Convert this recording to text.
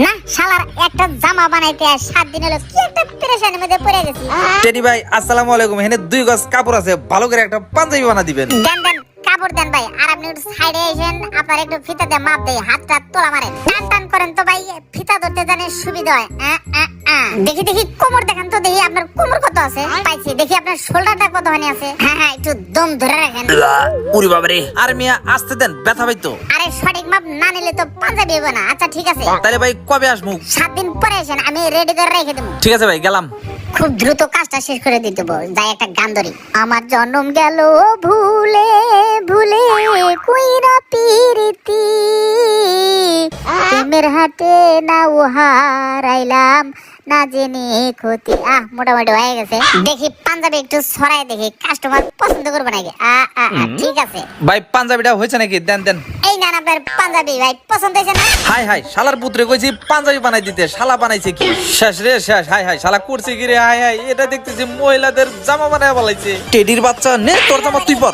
না শালার একটা জামা বানাইতে 7 দিন হলো, কি একটা পেরেশানির মধ্যে পড়ে গেছি। টেডি ভাই আসসালামু আলাইকুম। এখানে 2 গজ কাপড় আছে, ভালো করে একটা পাঞ্জাবি বানা দিবেন। দেন দেন কাপড় দেন ভাই, আর আপনি একটু সাইডে এসেন, আপনার একটু ফিতা দিয়ে মাপ দেই, হাতটা তোলা মারেন, টান টান করেন তো ভাই, ফিতা ধরতে জানে সুবিধা হয়। দেখি দেখি কোমর দেখান তো, দেখি আপনার কোমর কত আছে। পাইছি, দেখি আপনার শোল্ডারটা কত হানি আছে। হ্যাঁ হ্যাঁ, একটু দম ধরে রাখেন। ওরে বাবা রে, আরে মিয়া আসতে দেন, ব্যথা পাই তো। আরে সঠিক মাপ না নিলে তো পাঞ্জাবি হবে না। আচ্ছা ঠিক আছে, তাহলে ভাই কবে আসবো? 7 দিন পরে এসেন, আমি রেডি করে রেখে দেবো। ঠিক আছে ভাই, গেলাম। খুব দ্রুত কাজটা শেষ করে দিতে বল, যাই একটা গান ধরি। আমার জন্ম গেল ভুলে ভুলে কইরা পিরিতি, প্রেমের হাটে না হারাইলাম না জেনে ক্ষতি। মোটামুটি হয়ে গেছে। দেখি পাঞ্জাবি একটু ছড়াই, দেখি কাস্টমার পছন্দ করবে নাকি। ঠিক আছে ভাই পাঞ্জাবিটা হয়েছে নাকি? দেন দেন। এই নেন আপনার পাঞ্জাবি, ভাই পছন্দ হয়েছে না? হাই হাই, শালার পুত্রে কইছি পাঞ্জাবি বানাই দিতে, শালা বানাইছে কি? শেষ রে শেষ। হাই হাই, শালা করছে কি রে? হাই হাই, এটা দেখতেছি মহিলাদের জামা বানায় বলাইছে। টেডির বাচ্চা নে, তোর জামা তুই পর।